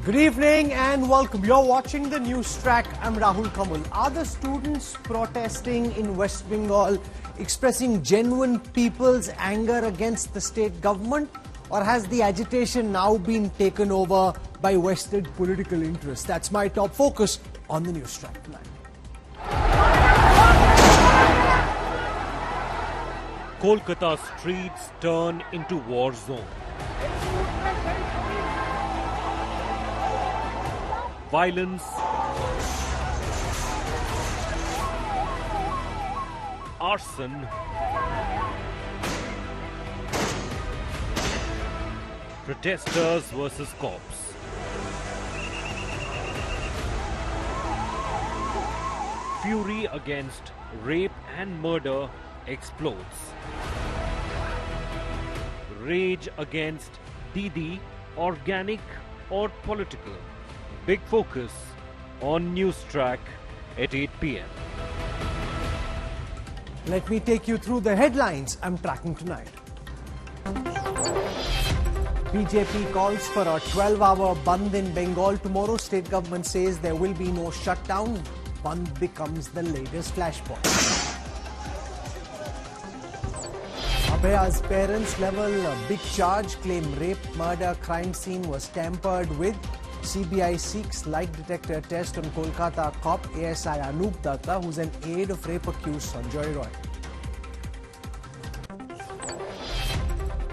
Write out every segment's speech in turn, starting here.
Good evening and welcome. You're watching the NewsTrack. I'm Rahul Kamal. Are the students protesting in West Bengal expressing genuine people's anger against the state government? Or has the agitation now been taken over by vested political interests? That's my top focus on the NewsTrack tonight. Kolkata streets turn into war zone. Violence, arson, protesters versus cops. Fury against rape and murder explodes. Rage against Didi, organic or political. Big focus on NewsTrack at 8 p.m. Let me take you through the headlines I'm tracking tonight. BJP calls for a 12-hour bandh in Bengal tomorrow. State government says there will be no shutdown. Bandh becomes the latest flashpoint. Abhaya's parents level a big charge, claim rape, murder, crime scene was tampered with. CBI seeks lie detector test on Kolkata cop ASI Anup Datta, who's an aide of rape accused Sanjoy Roy.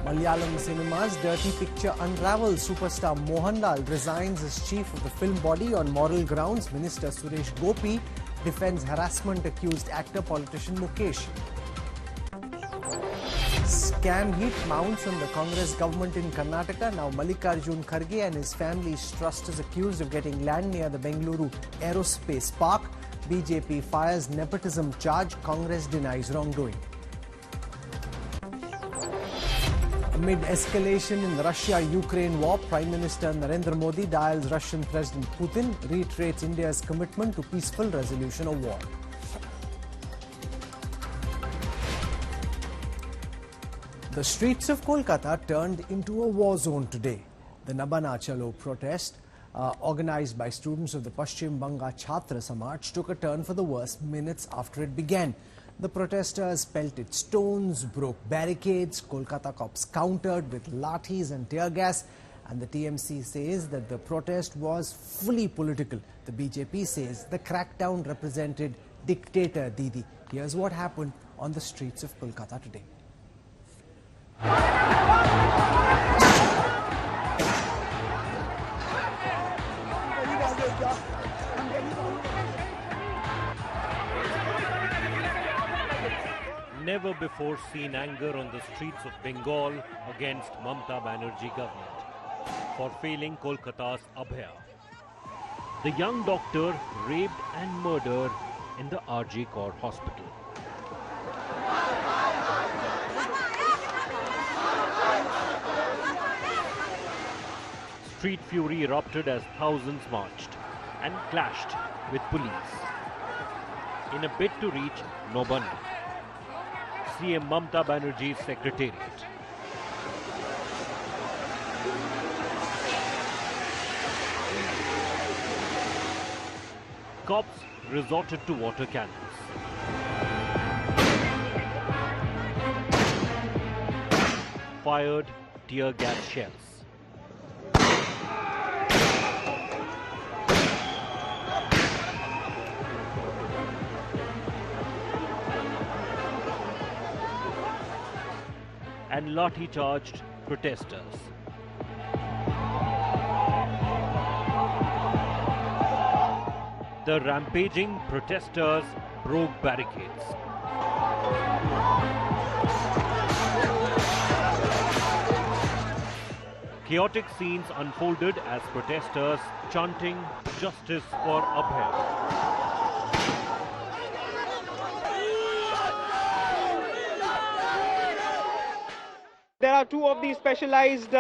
Malayalam cinema's dirty picture unravels. Superstar Mohanlal resigns as chief of the film body on moral grounds. Minister Suresh Gopi defends harassment-accused actor-politician Mukesh. Scam heat mounts on the Congress government in Karnataka. Now Mallikarjun Kharge and his family's trust is accused of getting land near the Bengaluru Aerospace Park. BJP fires nepotism charge. Congress denies wrongdoing. Amid escalation in the Russia-Ukraine war, Prime Minister Narendra Modi dials Russian President Putin, reiterates India's commitment to peaceful resolution of war. The streets of Kolkata turned into a war zone today. The Nabana Chalo protest, organized by students of the Paschim Banga Chhatra Samaj, took a turn for the worse minutes after it began. The protesters pelted stones, broke barricades. Kolkata cops countered with lathis and tear gas. And the TMC says that the protest was fully political. The BJP says the crackdown represented dictator Didi. Here's what happened on the streets of Kolkata today. Never before seen anger on the streets of Bengal against Mamata Banerjee government for failing Kolkata's Abhaya. The young doctor raped and murdered in the RG Kaur hospital. Street fury erupted as thousands marched and clashed with police in a bid to reach Nobani, CM Mamata Banerjee's secretariat. Cops resorted to water cannons. Fired tear gas shells. And lathi-charged protesters. The rampaging protesters broke barricades. Chaotic scenes unfolded as protesters chanting "Justice for Abhay." There are two of these specialized,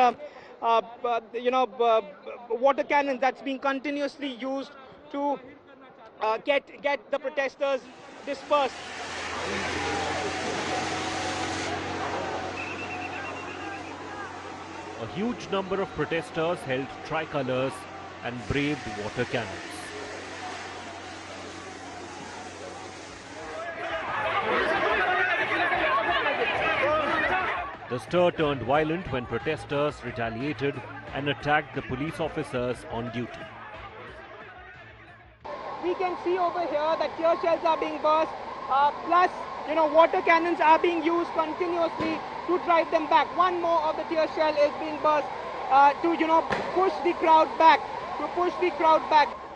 water cannons that's being continuously used to get the protesters dispersed. A huge number of protesters held tricolours and braved water cannons. The stir turned violent when protesters retaliated and attacked the police officers on duty. We can see over here that tear shells are being burst, plus, water cannons are being used continuously to drive them back. One more of the tear shell is being burst to, push the crowd back,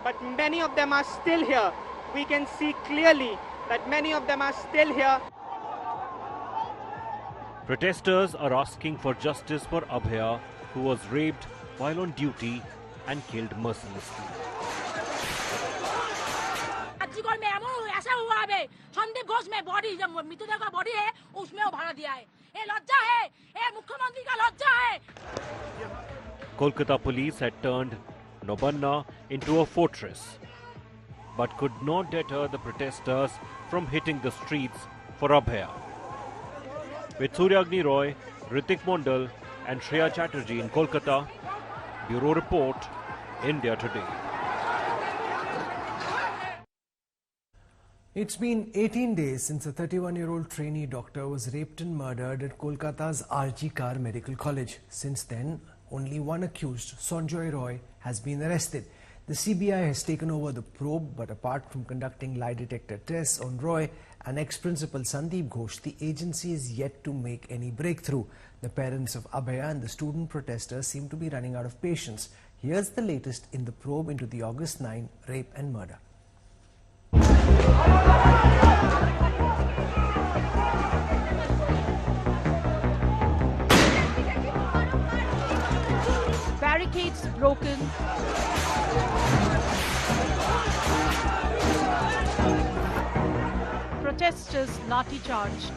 But many of them are still here. We can see clearly that many of them are still here. Protesters are asking for justice for Abhaya, who was raped while on duty and killed mercilessly. Kolkata police had turned Nobanna into a fortress, but could not deter the protesters from hitting the streets for Abhaya. With Suryagni Roy, Ritik Mondal and Shreya Chatterjee in Kolkata, Bureau Report, India Today. It's been 18 days since a 31-year-old trainee doctor was raped and murdered at Kolkata's RG Kar Medical College. Since then, only one accused, Sanjoy Roy, has been arrested. The CBI has taken over the probe, but apart from conducting lie detector tests on Roy and ex-principal Sandeep Ghosh, the agency is yet to make any breakthrough. The parents of Abhaya and the student protesters seem to be running out of patience. Here's the latest in the probe into the August 9 rape and murder. Barricades broken. Protesters lathi charged.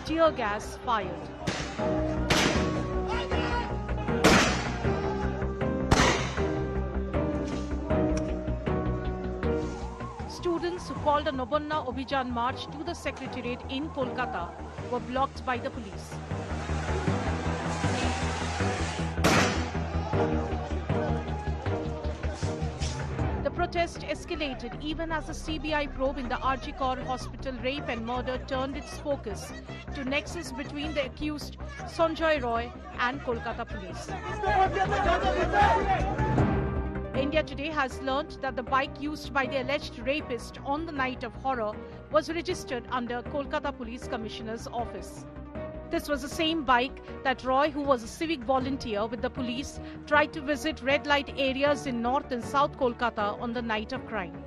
Tear gas fired. Students who called a Nobanna Abhijan march to the Secretariat in Kolkata were blocked by the police. The protest escalated even as the CBI probe in the RG Kar Hospital rape and murder turned its focus to nexus between the accused Sanjoy Roy and Kolkata police. India Today has learnt that the bike used by the alleged rapist on the night of horror was registered under Kolkata Police Commissioner's office. This was the same bike that Roy, who was a civic volunteer with the police, tried to visit red light areas in North and South Kolkata on the night of crime.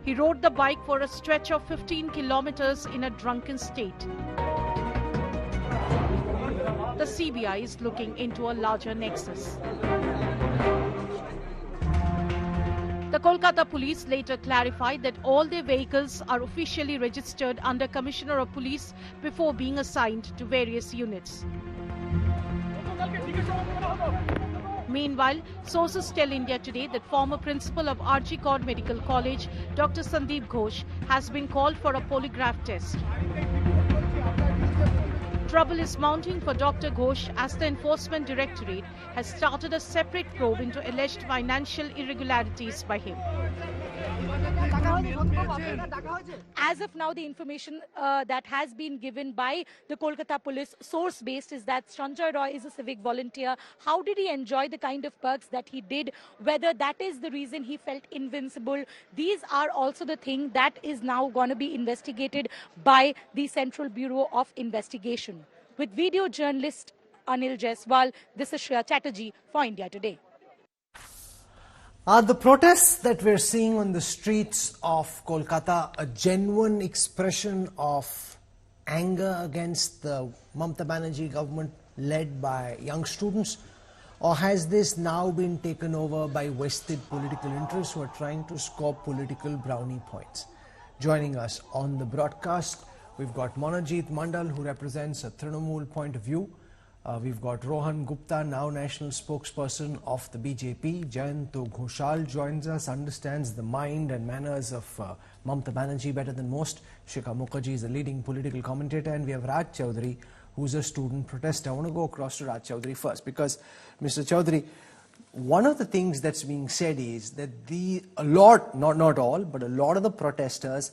He rode the bike for a stretch of 15 kilometers in a drunken state. The CBI is looking into a larger nexus. The Kolkata police later clarified that all their vehicles are officially registered under Commissioner of Police before being assigned to various units. Meanwhile, sources tell India Today that former principal of RG Kar Medical College, Dr. Sandeep Ghosh, has been called for a polygraph test. Trouble is mounting for Dr. Ghosh as the Enforcement Directorate has started a separate probe into alleged financial irregularities by him. As of now, the information that has been given by the Kolkata police, source-based, is that Sanjoy Roy is a civic volunteer. How did he enjoy the kind of perks that he did? Whether that is the reason he felt invincible. These are also the thing that is now going to be investigated by the Central Bureau of Investigation. With video journalist Anil Jaiswal, this is Shreya Chatterjee for India Today. Are the protests that we're seeing on the streets of Kolkata a genuine expression of anger against the Mamata Banerjee government led by young students? Or has this now been taken over by vested political interests who are trying to score political brownie points? Joining us on the broadcast, we've got Monajit Mandal, who represents a Trinamool point of view. We've got Rohan Gupta, now national spokesperson of the BJP. Jayanto Ghoshal joins us, understands the mind and manners of Mamata Banerjee better than most. Shikha Mukherjee is a leading political commentator. And we have Raj Chaudhary, who's a student protester. I want to go across to Raj Chaudhary first, because Mr. Chaudhary, one of the things that's being said is that a lot, not all, but a lot of the protesters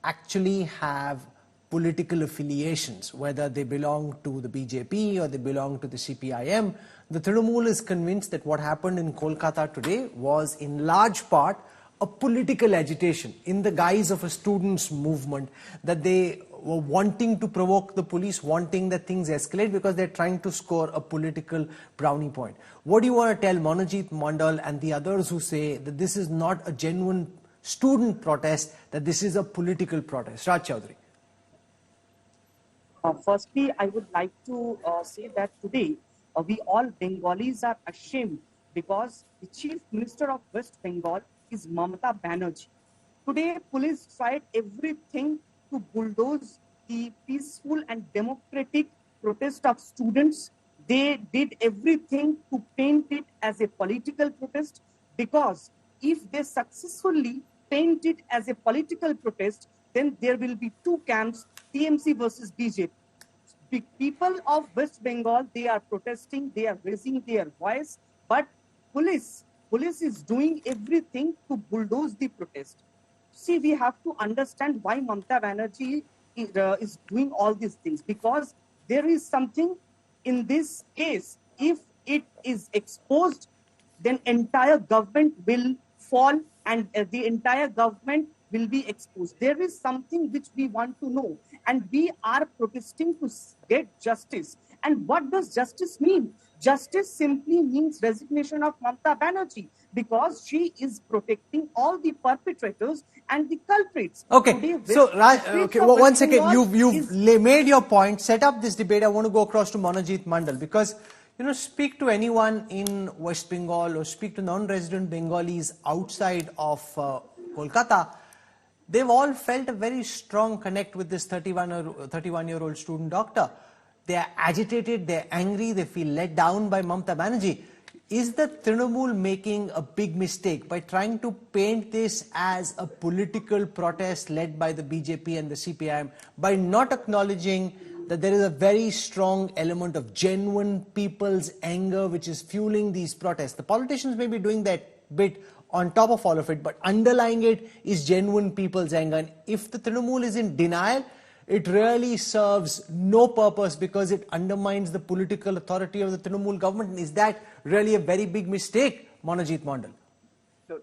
actually have political affiliations, whether they belong to the BJP or they belong to the CPIM. The Trinamool is convinced that what happened in Kolkata today was in large part a political agitation in the guise of a students' movement, that they were wanting to provoke the police, wanting that things escalate because they're trying to score a political brownie point. What do you want to tell Monajit Mandal and the others who say that this is not a genuine student protest, that this is a political protest? Raj Chaudhary. Firstly, I would like to say that today we all Bengalis are ashamed because the Chief Minister of West Bengal is Mamata Banerjee. Today, police tried everything to bulldoze the peaceful and democratic protest of students. They did everything to paint it as a political protest, because if they successfully paint it as a political protest, then there will be two camps, TMC versus BJP. The people of West Bengal, they are protesting, they are raising their voice, but police is doing everything to bulldoze the protest. See, we have to understand why Mamata Banerjee is doing all these things, because there is something in this case. If it is exposed, then entire government will fall and the entire government will be exposed. There is something which we want to know, and we are protesting to get justice. And what does justice mean? Justice simply means resignation of Mamata Banerjee, because she is protecting all the perpetrators and the culprits. Okay, today, so Raj, okay, one second. You've made your point, set up this debate. I want to go across to Monajit Mandal, because speak to anyone in West Bengal or speak to non-resident Bengalis outside of Kolkata. They've all felt a very strong connect with this 31-year-old student doctor. They are agitated, they're angry, they feel let down by Mamata Banerjee. Is the Trinamool making a big mistake by trying to paint this as a political protest led by the BJP and the CPIM, by not acknowledging that there is a very strong element of genuine people's anger which is fueling these protests? The politicians may be doing that bit on top of all of it, but underlying it is genuine people's anger. And if the Trinamool is in denial, it really serves no purpose, because it undermines the political authority of the Trinamool government. Is that really a very big mistake, Monajit Mandal? So,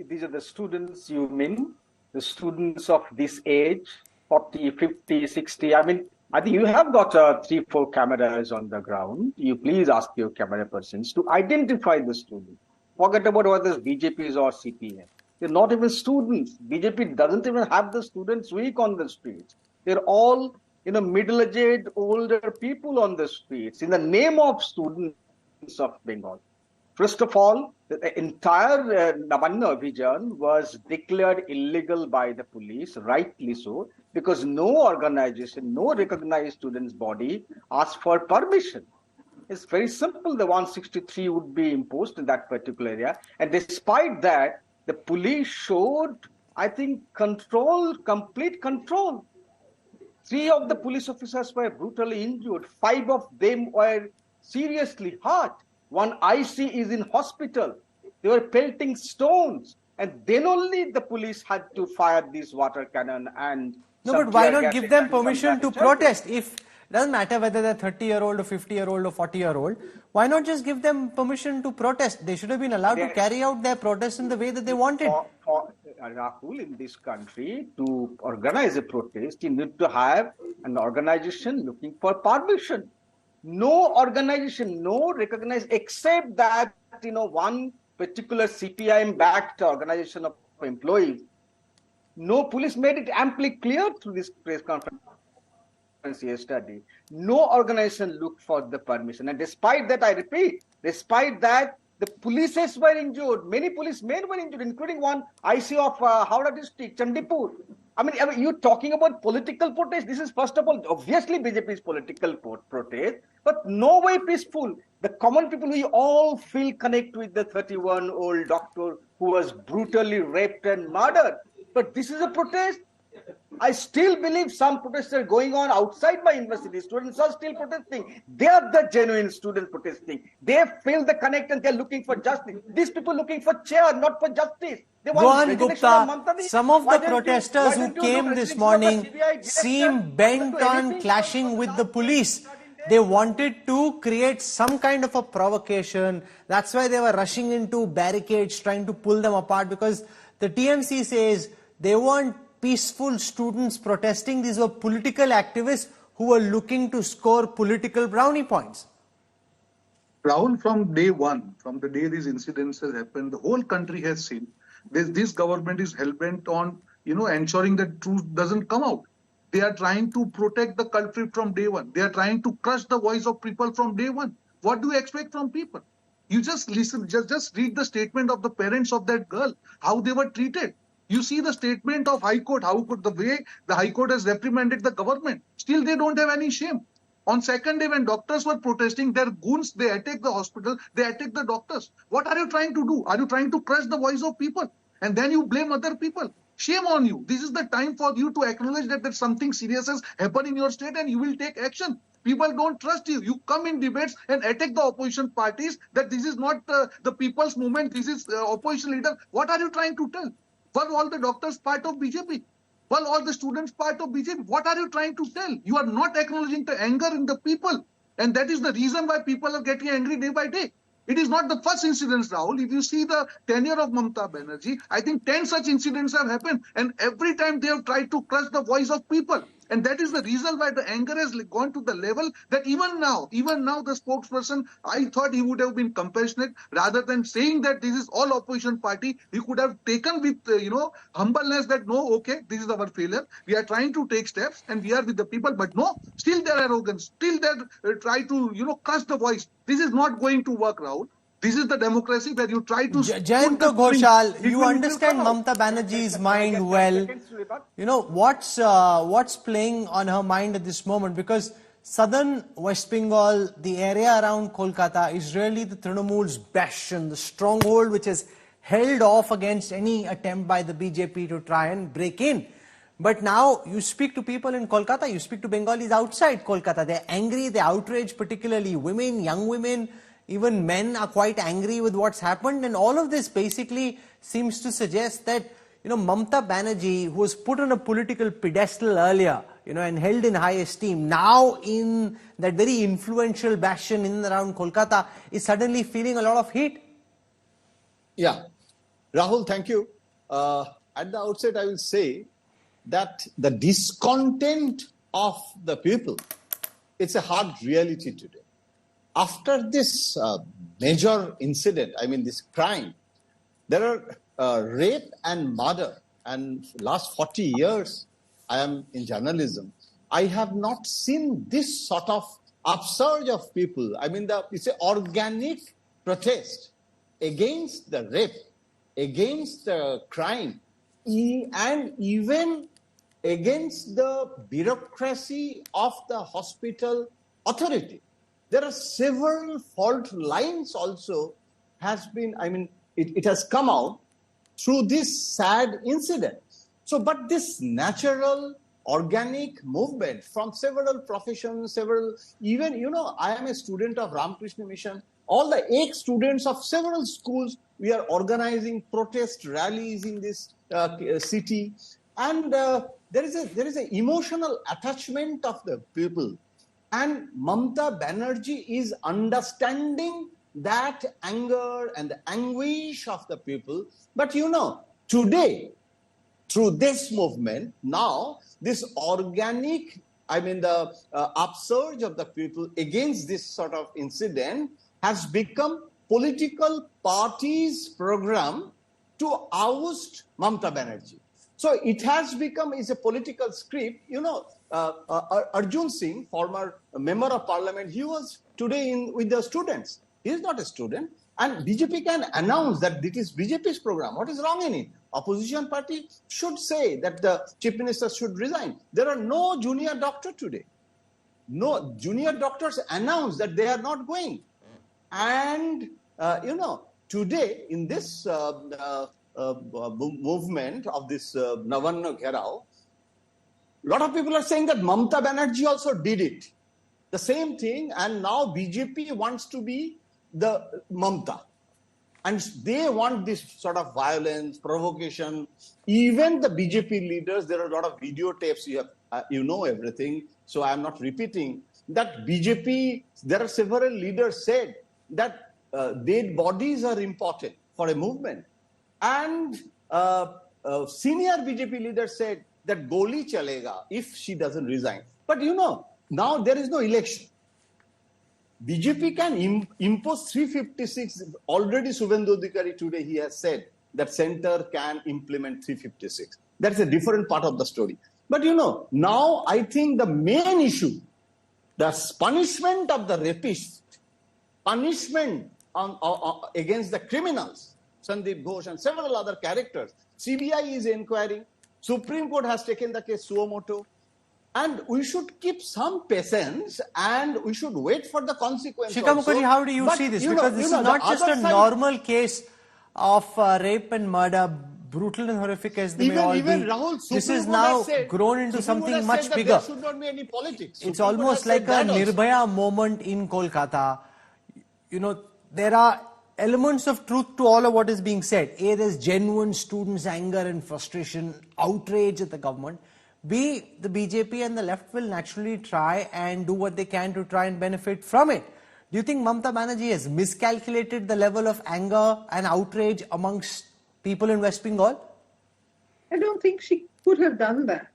these are the students you mean? The students of this age, 40, 50, 60. I mean, I think you have got 3-4 cameras on the ground. You please ask your camera persons to identify the students. Forget about whether it's BJPs or CPM. They're not even students. BJP doesn't even have the students week on the streets. They're all, middle-aged, older people on the streets in the name of students of Bengal. First of all, the entire Nabanna Abhijan was declared illegal by the police, rightly so, because no organization, no recognized students' body asked for permission. It's very simple. The 163 would be imposed in that particular area. And despite that, the police showed, I think, complete control. 3 of the police officers were brutally injured. 5 of them were seriously hurt. 1 IC is in hospital. They were pelting stones. And then only the police had to fire this water cannon and... No, but why not give them permission to protest? If it doesn't matter whether they're 30-year-old or 50-year-old or 40-year-old, why not just give them permission to protest? They should have been allowed to carry out their protest in the way that they wanted. Rahul, in this country, to organize a protest, you need to have an organization looking for permission. No organization, no recognized, except that, one particular CPIM-backed organization of employees. No, police made it amply clear through this press conference yesterday. No organization looked for the permission. And despite that, I repeat, despite that, the polices were injured. Many policemen were injured, including 1 IC of Howrah district, Chandipur. I mean, you're talking about political protest. This is, first of all, obviously BJP's political protest, but no way peaceful. The common people, we all feel connect with the 31-year-old doctor who was brutally raped and murdered. But this is a protest. I still believe some protests are going on outside my university. Students are still protesting. They are the genuine students protesting. They feel the connect and they're looking for justice. These people looking for chair, not for justice. They want Rohan Gupta, some of the protesters who came this morning seem bent on clashing with the police. They wanted to create some kind of a provocation. That's why they were rushing into barricades, trying to pull them apart, because the TMC says they weren't peaceful students protesting. These were political activists who were looking to score political brownie points. Rahul, from day one, from the day these incidents have happened, the whole country has seen this government is hell-bent on, ensuring that truth doesn't come out. They are trying to protect the culprit from day one. They are trying to crush the voice of people from day one. What do you expect from people? You just listen, just read the statement of the parents of that girl, how they were treated. You see the statement of High Court, the way the High Court has reprimanded the government. Still, they don't have any shame. On second day, when doctors were protesting, their goons, they attacked the hospital, they attacked the doctors. What are you trying to do? Are you trying to crush the voice of people? And then you blame other people. Shame on you. This is the time for you to acknowledge that there's something serious has happened in your state and you will take action. People don't trust you. You come in debates and attack the opposition parties that this is not the people's movement, this is opposition leader. What are you trying to tell? Were all the doctors part of BJP? Were all the students part of BJP? What are you trying to tell? You are not acknowledging the anger in the people. And that is the reason why people are getting angry day by day. It is not the first incident, Rahul. If you see the tenure of Mamata Banerjee, I think 10 such incidents have happened. And every time they have tried to crush the voice of people. And that is the reason why the anger has gone to the level that even now the spokesperson, I thought he would have been compassionate rather than saying that this is all opposition party. He could have taken with, humbleness that no, okay, this is our failure. We are trying to take steps and we are with the people. But no, still their arrogance, still they try to, crush the voice. This is not going to work, Rahul. This is the democracy where you try to... Jayanta Ghoshal, you understand Mamata Banerjee's mind well. What's playing on her mind at this moment? Because southern West Bengal, the area around Kolkata, is really the Trinamool's bastion, the stronghold which has held off against any attempt by the BJP to try and break in. But now you speak to people in Kolkata, you speak to Bengalis outside Kolkata. They're angry, they're outraged, particularly women, young women. Even men are quite angry with what's happened, and all of this basically seems to suggest that, Mamata Banerjee, who was put on a political pedestal earlier, and held in high esteem, now in that very influential bastion in and around Kolkata, is suddenly feeling a lot of heat. Yeah. Rahul, thank you. At the outset, I will say that the discontent of the people, it's a hard reality today. After this major incident, this crime, there are rape and murder. And last 40 years, I am in journalism. I have not seen this sort of upsurge of people. It's an organic protest against the rape, against the crime, and even against the bureaucracy of the hospital authority. There are several fault lines also has been, it has come out through this sad incident. So, but this natural, organic movement from several professions, even, I am a student of Ramakrishna Mission. All the ex-students of several schools, we are organizing protest rallies in this city. And there is an emotional attachment of the people. And Mamata Banerjee is understanding that anger and the anguish of the people. But today, through this movement, now this organic, the upsurge of the people against this sort of incident has become political parties' program to oust Mamata Banerjee. So it has become a political script. Arjun Singh, former member of parliament, he was today with the students. He is not a student. And BJP can announce that it is BJP's program. What is wrong in it? Opposition party should say that the chief minister should resign. There are no junior doctors today. No junior doctors announce that they are not going. And, today in this movement of this Navanna Gherao, a lot of people are saying that Mamata Banerjee also did it. The same thing, and now BJP wants to be the Mamata. And they want this sort of violence, provocation. Even the BJP leaders, there are a lot of videotapes, you know everything, so I'm not repeating, that BJP, there are several leaders said that dead bodies are important for a movement. And senior BJP leaders said that Goli chalega if she doesn't resign. But you know, now there is no election. BJP can impose 356. Already Suvendu Adhikari today, he has said that center can implement 356. That's a different part of the story. But you know, now I think the main issue, the punishment of the rapist, punishment against the criminals, Sandeep Ghosh and several other characters. CBI is inquiring. Supreme Court has taken the case suo motu. And we should keep some patience and we should wait for the consequences. Shikha Mukherjee, how do you see this? Because this is not just a normal case of rape and murder, brutal and horrific as they may all be. Rahul, this is now grown into something much bigger. There should not be any politics. It's almost like a Nirbhaya moment in Kolkata. You know, there are elements of truth to all of what is being said. A, there's genuine students' anger and frustration, outrage at the government. B, the BJP and the left will naturally try and do what they can to try and benefit from it. Do you think Mamata Banerjee has miscalculated the level of anger and outrage amongst people in West Bengal? I don't think she could have done that.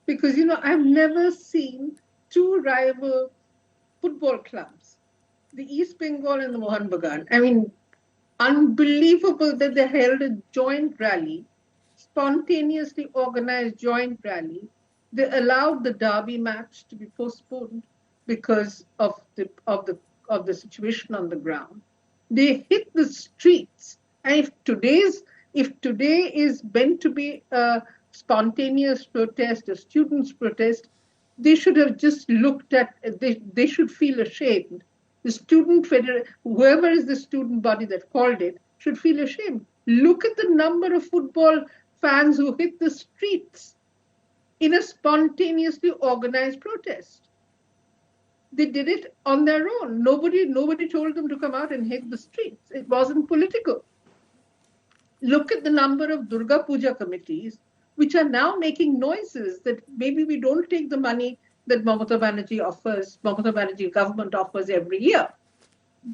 Because, you know, I've never seen two rival football clubs, the East Bengal and the Mohun Bagan. I mean, unbelievable that they held a joint rally, spontaneously organized joint rally. They allowed the derby match to be postponed because of the situation on the ground. They hit the streets, and if today is meant to be a spontaneous protest, a students' protest, they should have just looked at. They should feel ashamed. The student whoever is the student body that called it, should feel ashamed. Look at the number of football fans who hit the streets in a spontaneously organized protest. They did it on their own. Nobody told them to come out and hit the streets. It wasn't political. Look at the number of Durga Puja committees, which are now making noises that maybe we don't take the money that Mamata Banerjee government offers every year.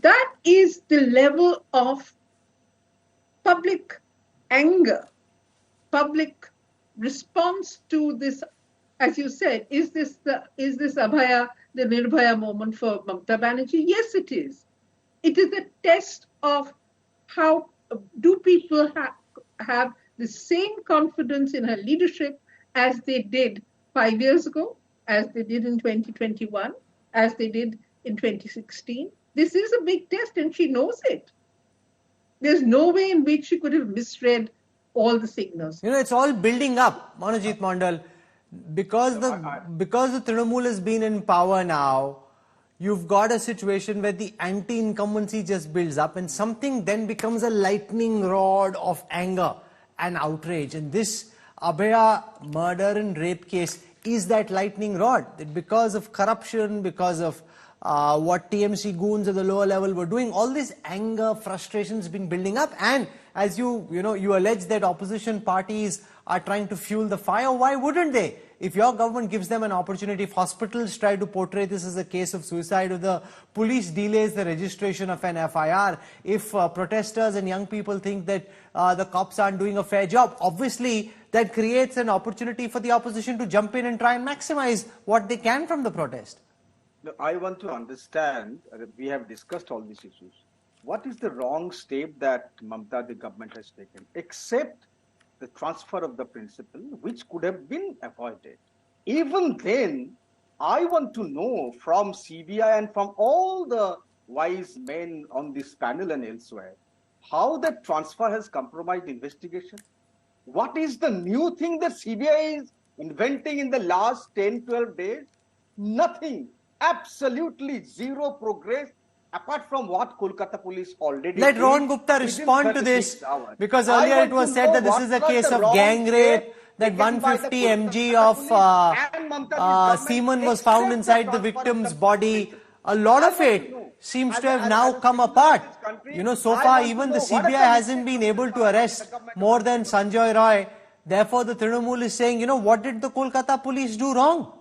That is the level of public anger, public response to this. As you said, is this Abhaya, the Nirbhaya moment for Mamata Banerjee? Yes, it is. It is a test of how do people have the same confidence in her leadership as they did 5 years ago, as they did in 2021, as they did in 2016. This is a big test and she knows it. There's no way in which she could have misread all the signals. You know, it's all building up, Manojit Mandal. Because the Trinamool has been in power now, you've got a situation where the anti-incumbency just builds up and something then becomes a lightning rod of anger and outrage. And this Abhaya murder and rape case is that lightning rod. That because of corruption, because of what TMC goons at the lower level were doing, all this anger, frustration has been building up. And as you allege that opposition parties are trying to fuel the fire, why wouldn't they? If your government gives them an opportunity, if hospitals try to portray this as a case of suicide, if the police delays the registration of an FIR, if protesters and young people think that the cops aren't doing a fair job, obviously that creates an opportunity for the opposition to jump in and try and maximize what they can from the protest. I want to understand, we have discussed all these issues. What is the wrong step that Mamata, the government, has taken, except the transfer of the principal, which could have been avoided? Even then, I want to know from CBI and from all the wise men on this panel and elsewhere, how that transfer has compromised investigation. What is the new thing that CBI is inventing in the last 10, 12 days? Nothing. Absolutely zero progress apart from what Kolkata police already Let Rohan Gupta respond to this, because earlier it was said that this is a case of gang rape, that 150 mg of semen was found inside the victim's body. A lot of it seems to have now come apart. You know, so far even the CBI hasn't been able to arrest more than Sanjay Roy. Therefore, the Trinamool is saying, you know, what did the Kolkata police do wrong?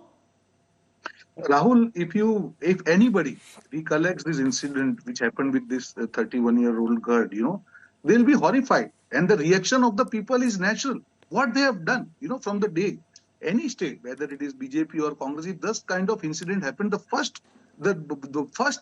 Rahul, if anybody recollects this incident which happened with this 31-year-old girl, you know, they'll be horrified. And the reaction of the people is natural. What they have done, you know, from the day, any state, whether it is BJP or Congress, if this kind of incident happened, the first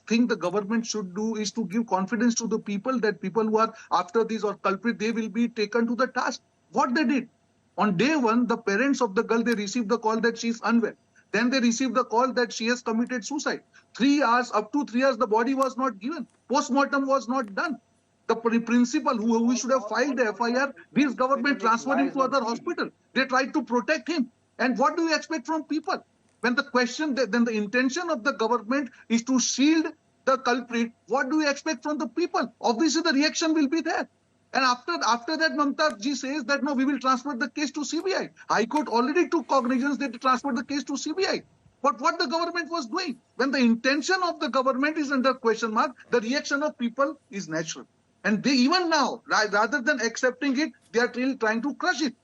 thing the government should do is to give confidence to the people that people who are after this or culprit, they will be taken to the task. What they did, on day one, the parents of the girl, they received the call that she is unwell. Then they received the call that she has committed suicide. 3 hours, up to 3 hours, the body was not given. Post-mortem was not done. The principal who should have filed the FIR, this government transferred him to other hospital. They tried to protect him. And what do you expect from people? When then the intention of the government is to shield the culprit, what do you expect from the people? Obviously, the reaction will be there. And after that, Mamta ji says that, no, we will transfer the case to CBI. High Court already took cognizance that they transferred the case to CBI. But what the government was doing, when the intention of the government is under question mark, the reaction of people is natural. And they even now, rather than accepting it, they are really trying to crush it.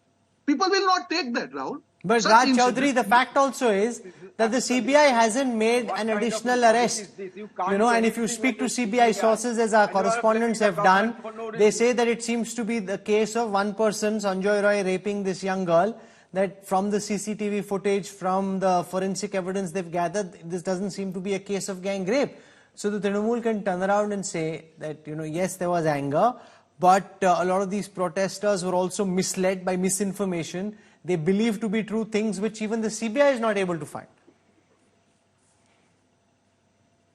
People will not take that, Rahul. But Raj Chaudhary, the fact also is that the CBI hasn't made an additional arrest. You know, and if you speak to CBI sources, as our correspondents have done, they say that it seems to be the case of one person, Sanjay Roy, raping this young girl, that from the CCTV footage, from the forensic evidence they've gathered, this doesn't seem to be a case of gang rape. So the Trinamool can turn around and say that, you know, yes, there was anger, but a lot of these protesters were also misled by misinformation. They believe to be true things which even the CBI is not able to find.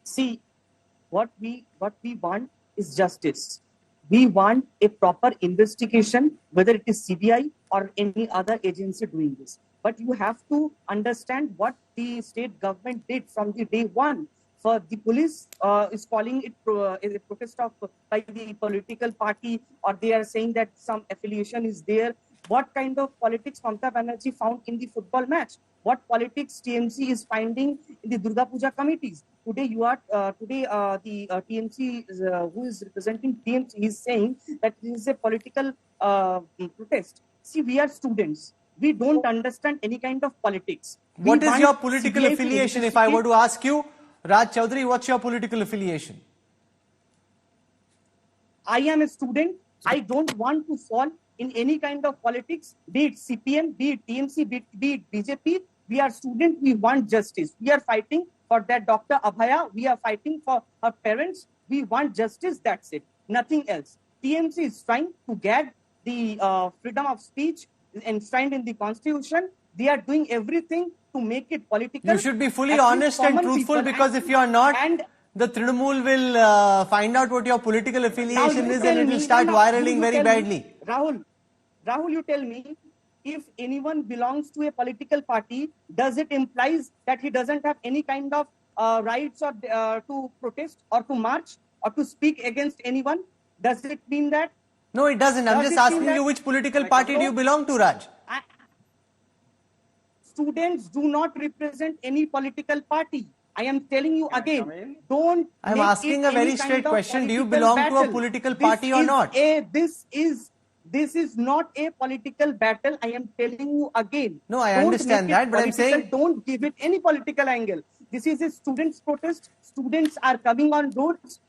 See, what we want is justice. We want a proper investigation, whether it is CBI or any other agency doing this. But you have to understand what the state government did from the day one. For the police is calling it a protest by the political party, or they are saying that some affiliation is there. What kind of politics Mamata Banerjee found in the football match? What politics TMC is finding in the Durga Puja committees? Today, the TMC who is representing TMC is saying that this is a political protest. See, we are students. We don't understand any kind of politics. What is your political affiliation? If I were to ask you, Raj Chaudhary, what's your political affiliation? I am a student. I don't want to fall in any kind of politics, be it CPM, be it TMC, be it BJP. We are students, we want justice. We are fighting for that Dr. Abhaya. We are fighting for her parents. We want justice, that's it. Nothing else. TMC is trying to get the freedom of speech enshrined in the constitution. They are doing everything to make it political. You should be fully honest and truthful, because if you are not, the Trinamool will find out what your political affiliation is and it will start viraling very badly. Rahul, you tell me, if anyone belongs to a political party, does it implies that he doesn't have any kind of rights or to protest or to march or to speak against anyone? Does it mean that? No, it doesn't. I'm just asking you, which political party do you belong to, Raj? Students do not represent any political party. I am telling you again, don't. I'm asking a very straight question. Do you belong to a political party or not? This is not a political battle. I am telling you again. No, I understand that, but I'm saying, don't give it any political angle. This is a students' protest. Students are coming on roads.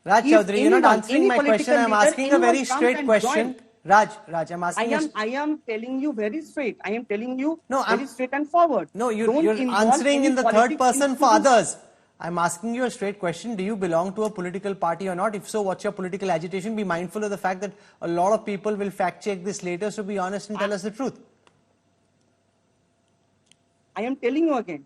Raj Chaudhary, you're not answering my question. I'm asking a very straight question. Raj, I'm asking I am telling you very straight. I am telling you very straight and forward. No, you're answering in the third person for others. I'm asking you a straight question. Do you belong to a political party or not? If so, what's your political agitation? Be mindful of the fact that a lot of people will fact check this later, so be honest and tell us the truth. I am telling you again,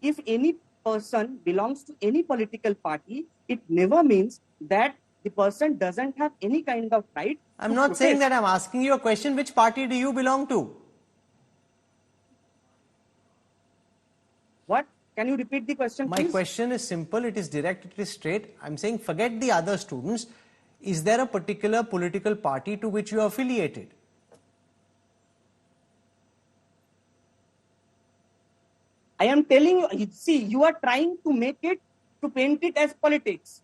if any person belongs to any political party, it never means that the person doesn't have any kind of right. I'm not saying that. I'm asking you a question. Which party do you belong to? What? Can you repeat the question, please? My question is simple. It is direct. It is straight. I'm saying forget the other students. Is there a particular political party to which you are affiliated? I am telling you, see, you are trying to make it, to paint it as politics.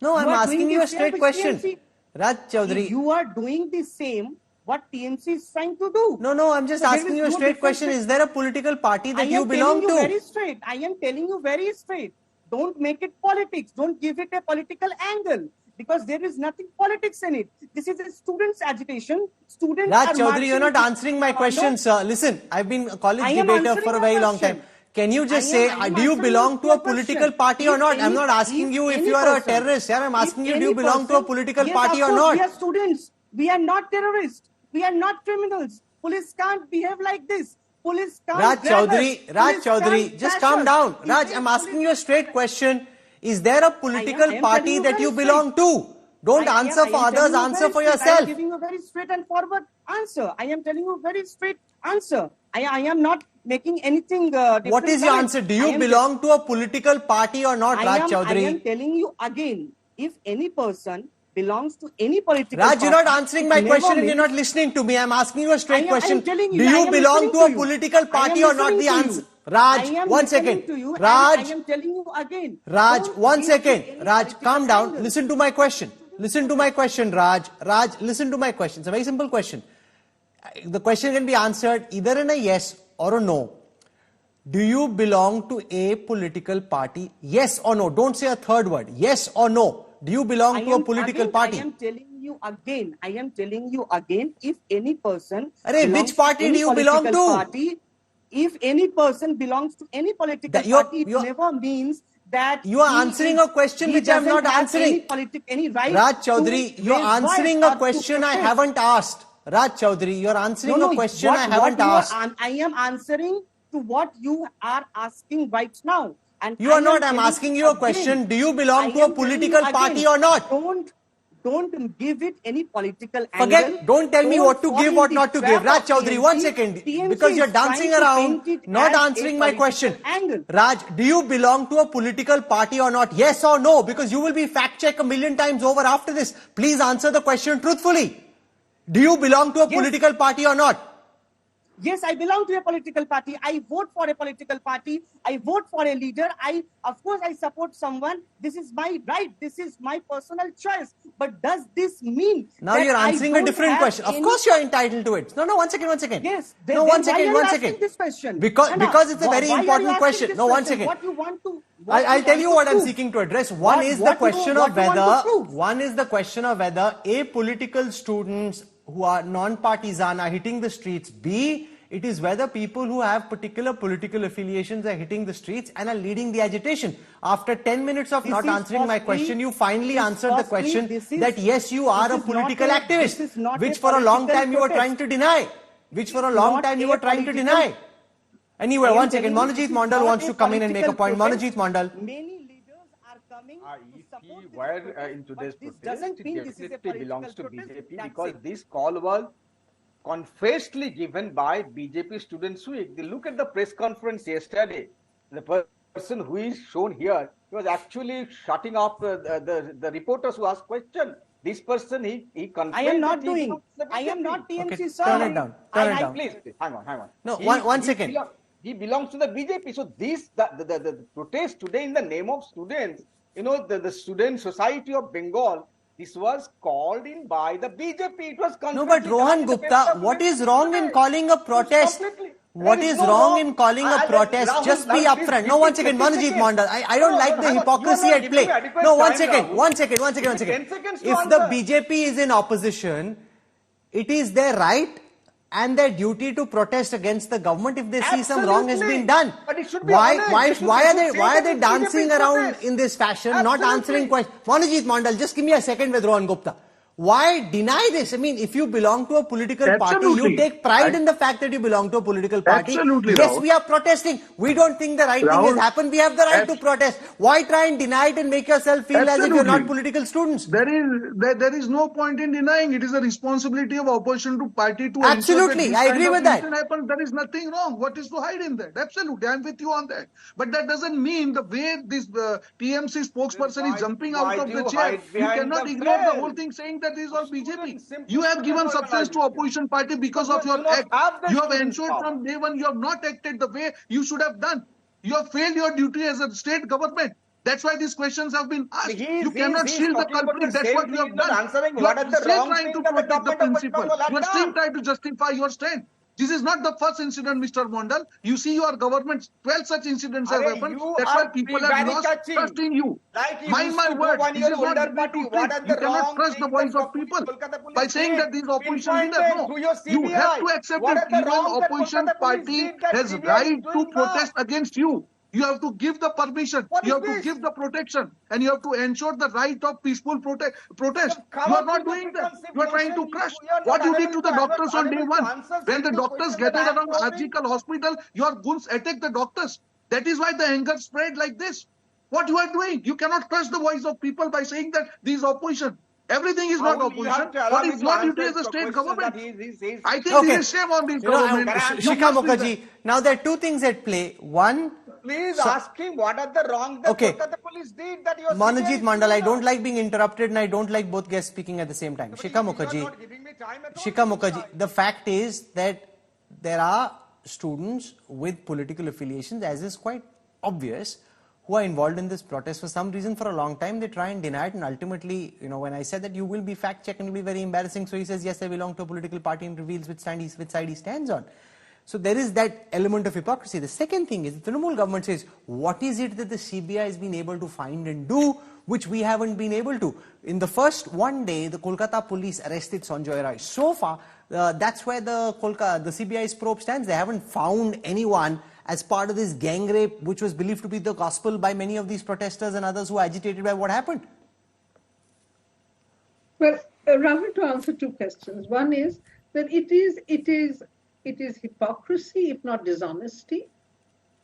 No, I'm asking you a straight question. TMC. Raj Chaudhary. You are doing the same what TMC is trying to do. No, I'm just asking you a straight question. Is there a political party that you belong to? I am telling you very straight. Don't make it politics. Don't give it a political angle. Because there is nothing politics in it. This is a students' agitation. Students Raj are Chaudhary, you're not answering my question, sir. Listen, I've been a college debater for a very long time. Can you just say, do you belong to a political party or not? I'm not asking you if you are a terrorist. I'm asking you, do you belong to a political party or not? We are students. We are not terrorists. We are not criminals. Police can't behave like this. Police can't. Raj Chaudhary, just calm down. Raj, I'm asking you a straight question. Is there a political party that you belong to? Don't answer for others, answer for yourself. I am giving you a very straight and forward answer. I am telling you a very straight answer. I am not making anything different. What is your answer? Do you belong to a political party or not, Raj Chaudhary? I am telling you again, if any person belongs to any political Raj, party... you're not answering my question and you're not listening to me. I'm asking you a straight question. Do you belong to a political party or not? The answer... Raj, 1 second. Raj, I am telling you again. Raj, 1 second. Raj, calm down. Listen to my question. Listen to my question, Raj. Raj, listen to my question. It's a very simple question. The question can be answered either in a yes or a no. Do you belong to a political party? Yes or no. Don't say a third word. Yes or no. Do you belong to a political party? I am telling you again. If any person... which party do you belong to? Party, if any person belongs to any political party, it never means that... You are answering a question which I am not answering. Any right Raj Chaudhary, you are answering a question I haven't asked. Raj Chaudhary, you are answering a question I haven't asked. I am answering to what you are asking right now. And you are not. I'm asking you a question. Do you belong to a political party or not? Don't give it any political Forget. angle. Don't tell me what to give, what not to give. Raj Chaudhary, 1 second. Because you're dancing around, not answering my question. Raj, do you belong to a political party or not? Yes or no? Because you will be fact-checked a million times over after this. Please answer the question truthfully. Do you belong to a political party or not? Yes, I belong to a political party. I vote for a political party. I vote for a leader. Of course, I support someone. This is my right. This is my personal choice. But does this mean now you're answering a different question? Of course, you're entitled to it. No, 1 second. Yes. No, 1 second. This question? Because it's a very important question. No, 1 second. What you want to? I'll tell you what I'm seeking to address. One is the question of whether A, political students who are non-partisan are hitting the streets. B, it is whether people who have particular political affiliations are hitting the streets and are leading the agitation. After 10 minutes of not answering my question, you finally answered the question that yes, you are a political activist, which for a long time you were trying to deny. Anyway, 1 second. Monojit Mondal wants to come in and make a point. Monojit Mondal. Many leaders are coming to support if he were in today's protest, doesn't mean it this is a definitely belongs to political BJP protest. because this call was confessedly given by BJP Students' Week. Look at the press conference yesterday. The person who is shown here, he was actually shutting off the reporters who asked questions. This person, he confessed. I am not TMC, okay, sir. Turn it down. Please, hang on. No, one second. He belongs to the BJP. So the protest today in the name of students, the student society of Bengal, this was called in by the BJP. It was no, but Rohan Gupta, what is wrong in calling a protest? What is wrong in calling a protest? Just be upfront. No, 1 second, Manojit Mondal. I don't like the hypocrisy at play. No, 1 second. If the BJP is in opposition, it is their right and their duty to protest against the government if they see some wrong has been done. But it should be why are they dancing around in this fashion, not answering questions? Manojit Mondal, just give me a second with Rohan Gupta. Why deny this? I mean, if you belong to a political party, you take pride in the fact that you belong to a political party. Absolutely, yes, Rahul. We are protesting. We don't think the right thing has happened. We have the right to protest. Why try and deny it and make yourself feel as if you're not political students? There is no point in denying. It is a responsibility of opposition to party to absolutely, ensure that I agree with that. Happen. There is nothing wrong. What is to hide in that? Absolutely, I'm with you on that. But that doesn't mean the way this TMC spokesperson is jumping out of the chair. You cannot ignore the whole thing saying that this is all BJP. You have given substance to opposition party because of your act. You have ensured from day one you have not acted the way you should have done. You have failed your duty as a state government. That's why these questions have been asked. You cannot shield the culprit. That's what you have done. You are still trying to protect the principle. You are still trying to justify your stand. This is not the first incident, Mr. Mondal. You see your government, 12 such incidents have happened. That's why people have lost trust in you. Mind my word, this is not the way to think. You cannot trust the voice of people by saying that these opposition leaders. No, you have to accept that even opposition party has right to protest against you. You have to give the permission, you have to give the protection, and you have to ensure the right of peaceful protest. You are not doing that. You are trying to crush. What you did to the doctors on day one. When the doctors gathered around Arjical hospital, your goons attacked the doctors. That is why the anger spread like this. What you are doing? You cannot crush the voice of people by saying that these opposition. Everything is not opposition. What is your duty as a state government? I think this is shame on this government. Shikha Mukherjee, now there are two things at play. One, please ask him what are the wrong that Kolkata police did that you are Manojit Mandal, I don't like being interrupted and I don't like both guests speaking at the same time. Shikha Mukherjee, the fact is that there are students with political affiliations, as is quite obvious, who are involved in this protest for some reason for a long time. They try and deny it, and ultimately, when I said that you will be fact-checked and it will be very embarrassing, so he says, yes, I belong to a political party, and reveals which side he stands on. So there is that element of hypocrisy. The second thing is the Trinamool government says, what is it that the CBI has been able to find and do which we haven't been able to? In the first one day, the Kolkata police arrested Sanjoy Roy. So far, that's where the CBI's probe stands. They haven't found anyone as part of this gang rape, which was believed to be the gospel by many of these protesters and others who are agitated by what happened. Well, Rahul, to answer two questions. One is that it is hypocrisy, if not dishonesty,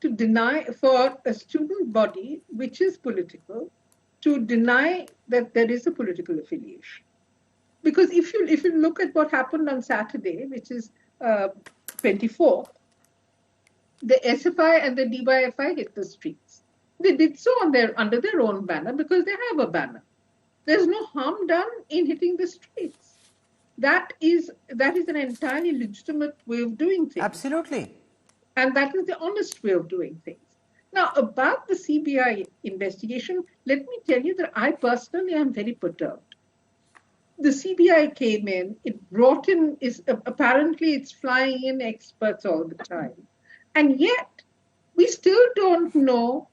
to deny for a student body which is political, to deny that there is a political affiliation. Because if you look at what happened on Saturday, which is 24th, the SFI and the DYFI hit the streets. They did so under their own banner because they have a banner. There's no harm done in hitting the streets. That is an entirely legitimate way of doing things. Absolutely. And that is the honest way of doing things. Now, about the CBI investigation, let me tell you that I personally am very perturbed. The CBI came in, it brought in, apparently it's flying in experts all the time. And yet, we still don't know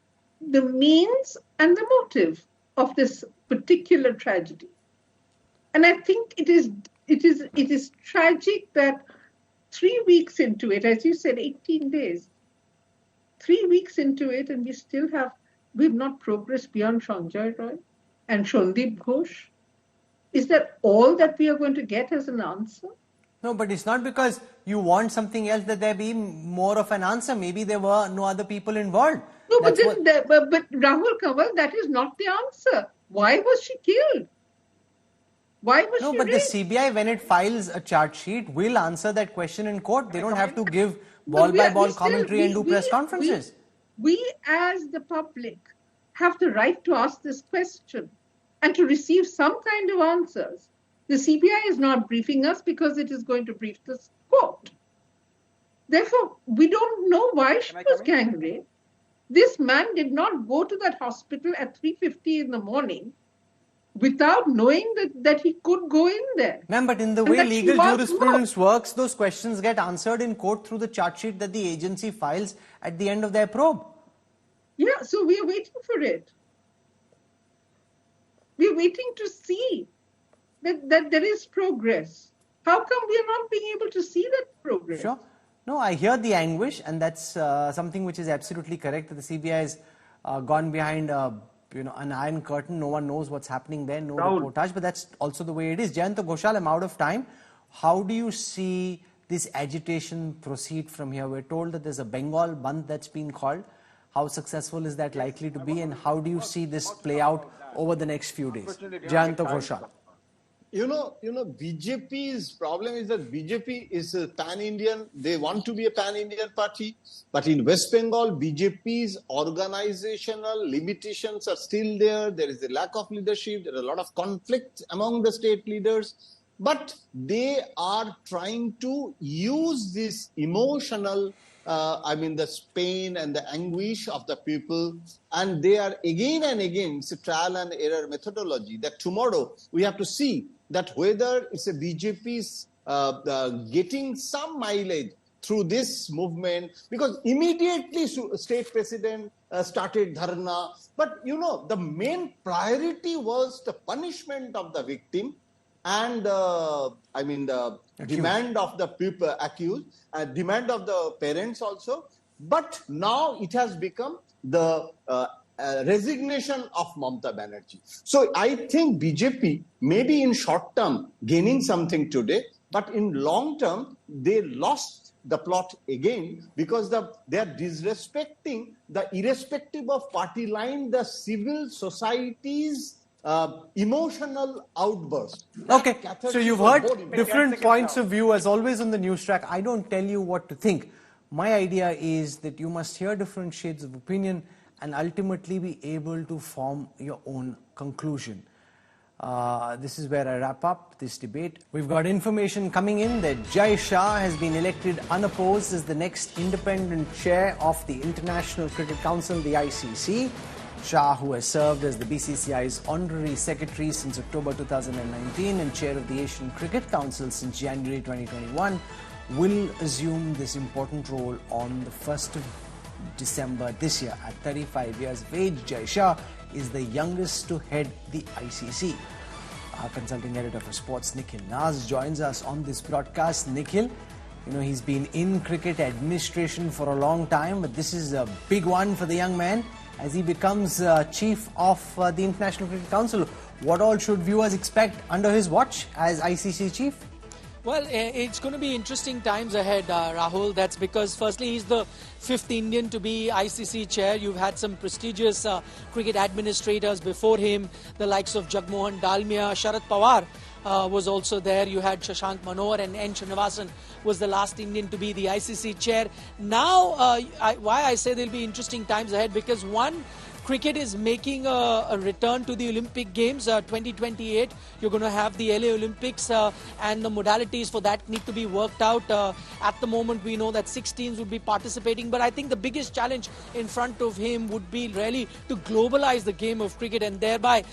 the means and the motive of this particular tragedy. And I think it is tragic that 3 weeks into it, as you said, 18 days, 3 weeks into it, and we've not progressed beyond Sanjoy Roy and Shondeep Ghosh. Is that all that we are going to get as an answer? No, but it's not because you want something else that there be more of an answer. Maybe there were no other people involved. No, but Rahul Kamal, that is not the answer. Why was she killed? Why was she but raped? The CBI, when it files a charge sheet, will answer that question in court. They don't have to give ball-by-ball commentary and do press conferences. We, as the public, have the right to ask this question and to receive some kind of answers. The CBI is not briefing us because it is going to brief the court. Therefore, we don't know why she was gang raped. This man did not go to that hospital at 3:50 in the morning without knowing that he could go in there. Ma'am, but in the way legal jurisprudence works, those questions get answered in court through the charge sheet that the agency files at the end of their probe. Yeah, so we are waiting for it. We are waiting to see that there is progress. How come we are not being able to see that progress? Sure. No, I hear the anguish, and that's something which is absolutely correct, that the CBI has gone behind an iron curtain. No one knows what's happening there, no reportage, but that's also the way it is. Jayanta Ghoshal, I'm out of time. How do you see this agitation proceed from here? We're told that there's a Bengal bandh that's been called. How successful is that likely to be, and how do you see this play out over the next few days? Jayanta Ghoshal. BJP's problem is that BJP is a pan-Indian. They want to be a pan-Indian party. But in West Bengal, BJP's organizational limitations are still there. There is a lack of leadership. There are a lot of conflict among the state leaders. But they are trying to use this emotional the pain and the anguish of the people. And they are again and again, it's a trial and error methodology, that tomorrow we have to see that whether it's a BJP's getting some mileage through this movement, because immediately state president started dharna. But the main priority was the punishment of the victim and the demand of the people accused, demand of the parents also. But now it has become the resignation of Mamata Banerjee. So I think BJP may be in short term gaining something today, but in long term they lost the plot again, because they are disrespecting the, irrespective of party line, the civil society's emotional outburst. Okay, so you've heard different points of view, as always on the news track. I don't tell you what to think. My idea is that you must hear different shades of opinion and ultimately be able to form your own conclusion. This is where I wrap up this debate. We've got information coming in that Jai Shah has been elected unopposed as the next independent chair of the International Cricket Council, the ICC. Shah, who has served as the BCCI's honorary secretary since October 2019 and chair of the Asian Cricket Council since January 2021, will assume this important role on the 1st of December this year. At 35 years of age, Jai Shah is the youngest to head the ICC. Our consulting editor for sports, Nikhil Naz, joins us on this broadcast. Nikhil, he's been in cricket administration for a long time, but this is a big one for the young man as he becomes chief of the International Cricket Council. What all should viewers expect under his watch as ICC chief? Well, it's going to be interesting times ahead, Rahul. That's because, firstly, he's the 5th Indian to be ICC chair. You've had some prestigious cricket administrators before him, the likes of Jagmohan Dalmia, Sharad Pawar was also there. You had Shashank Manohar, and N. Srinivasan was the last Indian to be the ICC chair. Now, why I say there'll be interesting times ahead, because one, cricket is making a return to the Olympic Games 2028. You're going to have the LA Olympics and the modalities for that need to be worked out. At the moment, we know that 6 teams would be participating, but I think the biggest challenge in front of him would be really to globalize the game of cricket and thereby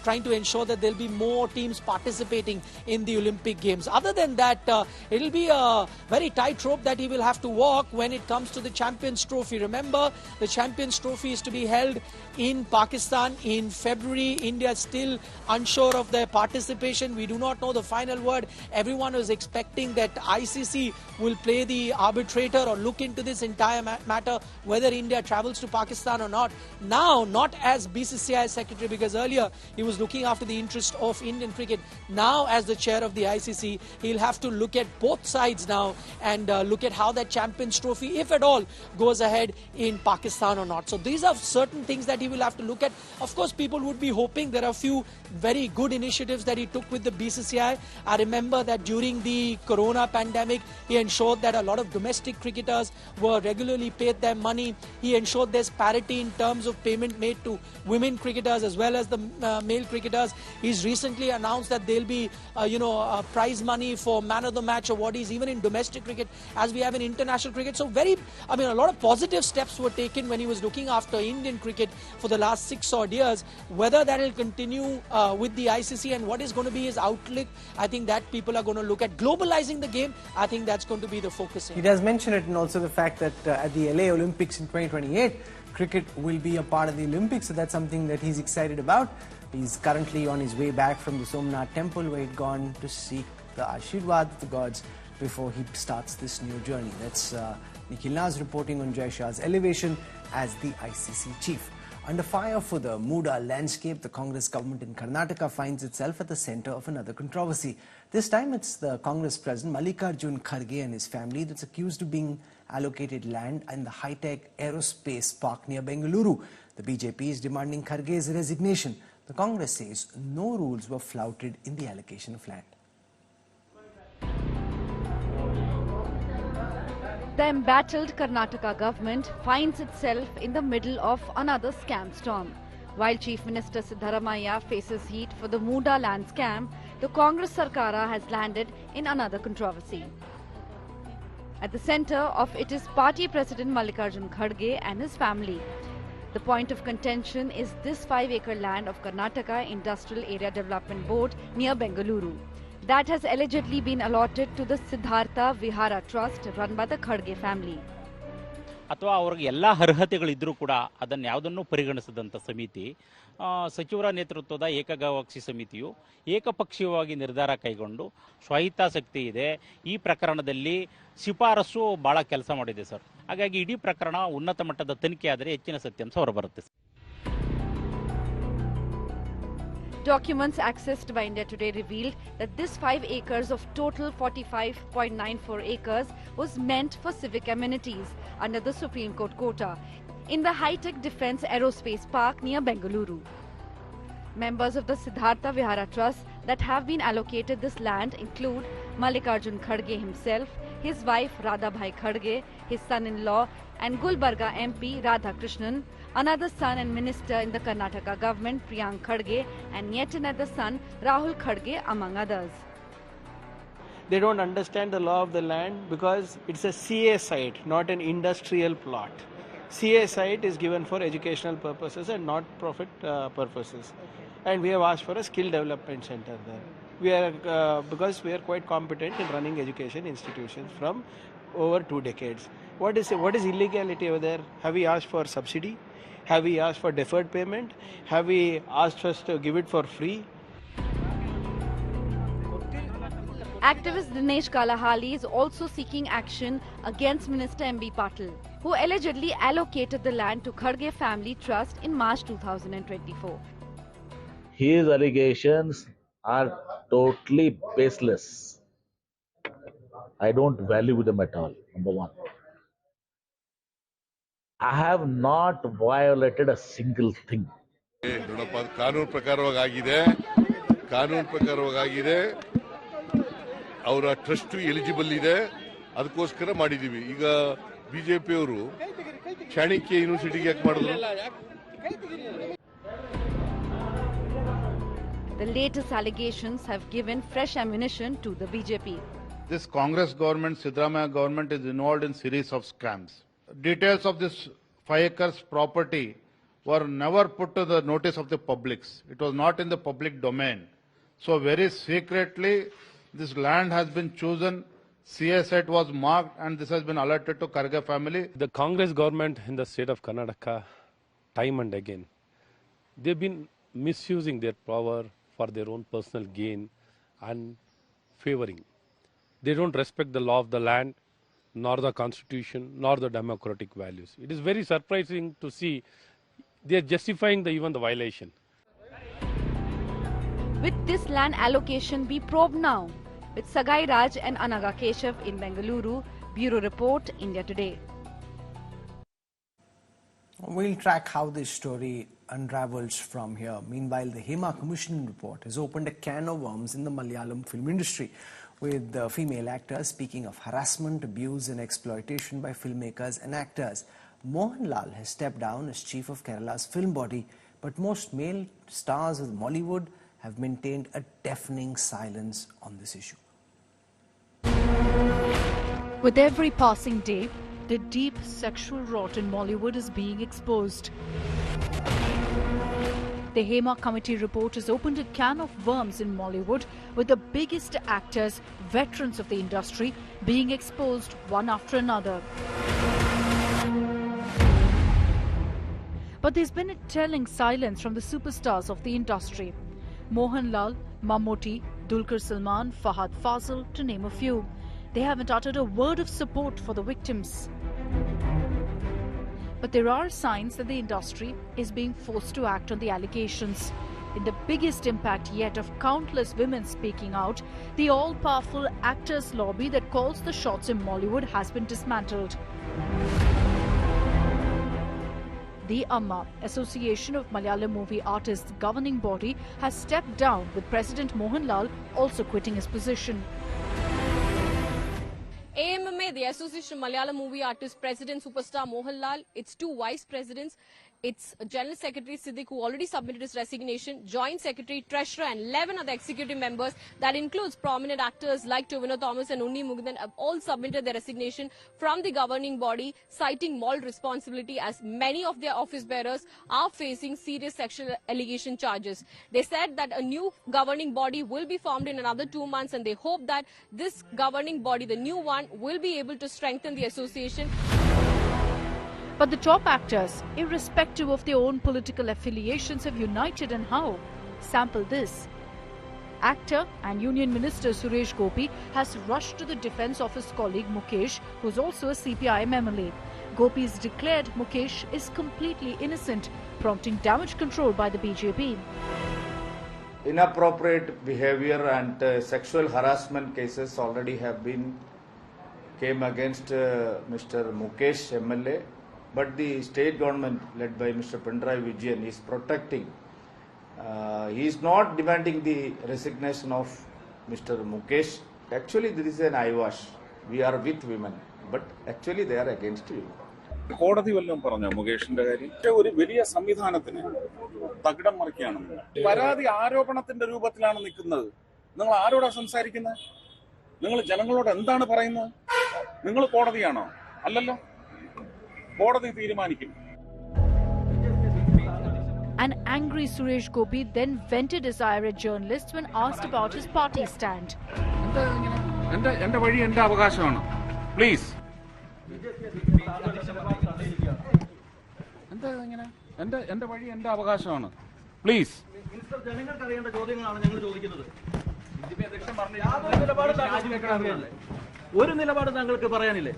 trying to ensure that there'll be more teams participating in the Olympic Games. Other than that, it'll be a very tight rope that he will have to walk when it comes to the Champions Trophy. Remember, the Champions Trophy is to be held in Pakistan in February. India is still unsure of their participation. We do not know the final word. Everyone was expecting that ICC will play the arbitrator or look into this entire matter, whether India travels to Pakistan or not. Now, not as BCCI secretary, because earlier he was looking after the interest of Indian cricket. Now, as the chair of the ICC, he'll have to look at both sides now and look at how that Champions Trophy, if at all, goes ahead in Pakistan or not. So these are certain things that he will have to look at. Of course, people would be hoping. There are a few very good initiatives that he took with the BCCI. I remember that during the corona pandemic, he ensured that a lot of domestic cricketers were regularly paid their money. He ensured there's parity in terms of payment made to women cricketers as well as the male cricketers. He's recently announced that there'll be prize money for man of the match awardees even in domestic cricket as we have in international cricket. So a lot of positive steps were taken when he was looking after Indian cricket for the last 6 odd years. Whether that will continue with the ICC and what is going to be his outlook, I think that people are going to look at. Globalizing the game, I think that's going to be the focus here. He does mention it, and also the fact that at the LA Olympics in 2028, cricket will be a part of the Olympics, so that's something that he's excited about. He's currently on his way back from the Somnath temple, where he'd gone to seek the Ashirwad of the gods before he starts this new journey. That's Nikhil Naz reporting on Jai Shah's elevation as the ICC chief. Under fire for the Muda landscape, the Congress government in Karnataka finds itself at the centre of another controversy. This time it's the Congress president Mallikarjun Kharge and his family that's accused of being allocated land in the high-tech aerospace park near Bengaluru. The BJP is demanding Kharge's resignation. The Congress says no rules were flouted in the allocation of land. The embattled Karnataka government finds itself in the middle of another scam storm. While Chief Minister Siddaramaiah faces heat for the Muda land scam, the Congress Sarkara has landed in another controversy. At the center of it is party president Mallikarjun Kharge and his family. The point of contention is this 5-acre land of Karnataka Industrial Area Development Board near Bengaluru. That has allegedly been allotted to the Siddhartha Vihara Trust run by the Kharge family. ಅಥವಾ ಅವ್ರಿಗೆ ಎಲ್ಲ ಅರ್ಹತೆಗಳಿದ್ದರೂ ಕೂಡ ಅದನ್ನು ಯಾವುದನ್ನು ಪರಿಗಣಿಸಿದಂಥ ಸಮಿತಿ ಸಚಿವರ ನೇತೃತ್ವದ ಏಕಗವಾಕ್ಷಿ ಸಮಿತಿಯು ಏಕಪಕ್ಷೀಯವಾಗಿ ನಿರ್ಧಾರ ಕೈಗೊಂಡು ಸ್ವಹಿತಾಸಕ್ತಿ ಇದೆ. ಈ ಪ್ರಕರಣದಲ್ಲಿ ಶಿಫಾರಸು ಭಾಳ ಕೆಲಸ ಮಾಡಿದೆ ಸರ್. ಹಾಗಾಗಿ ಇಡೀ ಪ್ರಕರಣ ಉನ್ನತ ಮಟ್ಟದ ತನಿಖೆ ಆದರೆ ಹೆಚ್ಚಿನ ಸತ್ಯಾಂಶ ಹೊರಬರುತ್ತೆ. Documents accessed by India Today revealed that this 5 acres of total 45.94 acres was meant for civic amenities under the Supreme Court quota in the high-tech Defence Aerospace Park near Bengaluru. Members of the Siddhartha Vihara Trust that have been allocated this land include Mallikarjun Kharge himself, his wife Radhabhai Kharge, his son-in-law and Gulbarga MP Radhakrishnan, another son and minister in the Karnataka government Priyank Kharge, and yet another son Rahul Kharge, among others. They don't understand the law of the land because it's a CA site, not an industrial plot. CA site is given for educational purposes and not profit purposes. And we have asked for a skill development center there. We are because we are quite competent in running education institutions from over 2 decades. What is illegality over there? Have we asked for subsidy? Have we asked for deferred payment? Have we asked us to give it for free? Activist Dinesh Kalahali is also seeking action against Minister M.B. Patil, who allegedly allocated the land to Kharge Family Trust in March 2024. His allegations are totally baseless. I don't value them at all, number one. I have not violated a single thing. ಕಾನೂನು ಪ್ರಕಾರವಾಗಿದೆ ಅವರ trust eligible ಇದೆ ಅದಕ್ಕೋಸ್ಕರ ಮಾಡಿದೀವಿ. ಈಗ BJP ಅವರು ಚಾಣಕ್ಯ ಯೂನಿವರ್ಸಿಟಿಗೆ ಯಾಕೆ ಮಾಡಿದ್ರು? The latest allegations have given fresh ammunition to the BJP. This Congress government, Siddaramaiah government is involved in series of scams. Details of this 5 acres property were never put to the notice of the publics. It was not in the public domain. So very secretly this land has been chosen, CA site was marked and this has been alerted to Kharge family. The Congress government in the state of Karnataka, time and again, they've been misusing their power for their own personal gain and favoring. They don't respect the law of the land, nor the constitution, nor the democratic values. It is very surprising to see they are justifying even the violation. With this land allocation be probed now, with Sagai Raj and Anaga Keshav in Bengaluru. Bureau Report, India Today. We'll track how this story unravels from here. Meanwhile, the Hema Commission report has opened a can of worms in the Malayalam film industry, with female actors speaking of harassment, abuse and exploitation by filmmakers and actors. Mohanlal has stepped down as chief of Kerala's film body, but most male stars of Bollywood have maintained a deafening silence on this issue. With every passing day, the deep sexual rot in Bollywood is being exposed. The Hema Committee report has opened a can of worms in Bollywood, with the biggest actors, veterans of the industry, being exposed one after another. But there's been a telling silence from the superstars of the industry. Mohanlal, Mammootty, Dulquer Salman, Fahad Fazil, to name a few. They haven't uttered a word of support for the victims. But there are signs that the industry is being forced to act on the allegations. In the biggest impact yet of countless women speaking out, the all-powerful actors' lobby that calls the shots in Bollywood has been dismantled. The Amma, Association of Malayalam Movie Artists governing body, has stepped down, with President Mohanlal also quitting his position. AMMA, the Association of Malayalam Movie Artists President Superstar Mohanlal, its 2 vice presidents, Its General Secretary Siddiq, who already submitted his resignation, Joint Secretary, Treasurer and 11 other executive members, that includes prominent actors like Tovino Thomas and Unni Mugundan, have all submitted their resignation from the governing body, citing moral responsibility, as many of their office bearers are facing serious sexual allegation charges. They said that a new governing body will be formed in another 2 months, and they hope that this governing body, the new one, will be able to strengthen the association. But the top actors, irrespective of their own political affiliations, have united, and how? Sample this. Actor and Union Minister Suresh Gopi has rushed to the defence of his colleague Mukesh, who is also a CPIM MLA. Gopi has declared Mukesh is completely innocent, prompting damage control by the BJP. Inappropriate behavior and sexual harassment cases already have came against Mr. Mukesh MLA. But the state government, led by Mr. Pinarayi Vijayan, is protecting. He is not demanding the resignation of Mr. Mukesh. Actually, there is an eyewash. We are with women, but actually they are against you. കോടതി വല്ലതും പറഞ്ഞോ മുകേഷിന്റെ കാര്യം? ഒരു വലിയ സംവിധാനത്തിന് തകിടം മറിക്കുകയാണ്. പരാതി ആരോപണത്തിന്റെ രൂപത്തിലാണ് നിൽക്കുന്നത്. നിങ്ങൾ ആരോടാ സംസാരിക്കുന്നത്? നിങ്ങൾ ജനങ്ങളോട് എന്താണ് പറയുന്നത്? നിങ്ങൾ കോടതിയാണോ? അല്ലല്ലോ. An angry Suresh Gopi then vented his ire at journalists when asked about his party stand. എന്റെ വഴി എന്റെ അവകാശമാണ്. പ്ലീസ്. എന്റെ വഴി എന്റെ അവകാശമാണ്. പ്ലീസ്. ജനങ്ങൾക്ക് അറിയേണ്ട ചോദ്യങ്ങളാണ് ഞങ്ങൾ ചോദിക്കുന്നത്. ഒരു നിലപാട് താങ്കൾക്ക് പറയാനില്ലേ?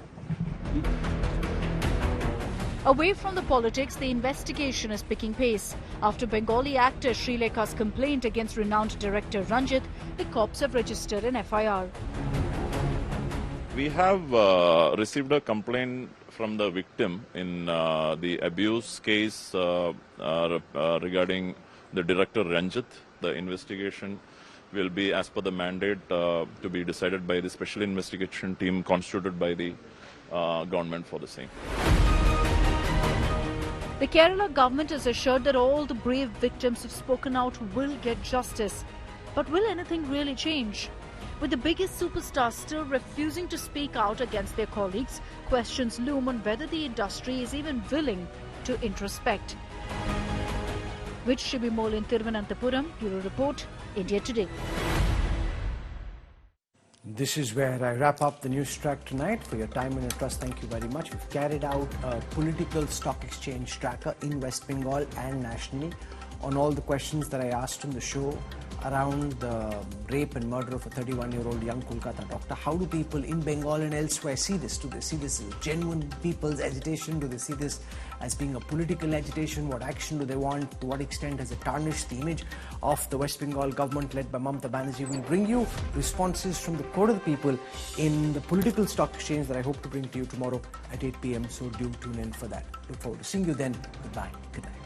Away from the politics, the investigation is picking pace. After Bengali actor Srilekha's complaint against renowned director Ranjit, the cops have registered an FIR. We have received a complaint from the victim in the abuse case regarding the director Ranjit. The investigation will be as per the mandate to be decided by the special investigation team constituted by the government for the same. The Kerala government has assured that all the brave victims who've spoken out will get justice. But will anything really change? With the biggest superstars still refusing to speak out against their colleagues, questions loom on whether the industry is even willing to introspect. With Shibi Mol in Thiruvananthapuram, Bureau Report, India Today. This is where I wrap up the NewsTrack tonight. For your time and your trust, thank you very much. We've carried out a political stock exchange tracker in West Bengal and nationally on all the questions that I asked on the show around the rape and murder of a 31-year-old young Kolkata doctor. How do people in Bengal and elsewhere see this? Do they see this as genuine people's agitation? Do they see this as being a political agitation? What action do they want? To what extent has it tarnished the image of the West Bengal government led by Mamata Banerjee? We'll bring you responses from the core of the people in the political stock exchange that I hope to bring to you tomorrow at 8 p.m. So do tune in for that. Look forward to seeing you then. Goodbye. Good night.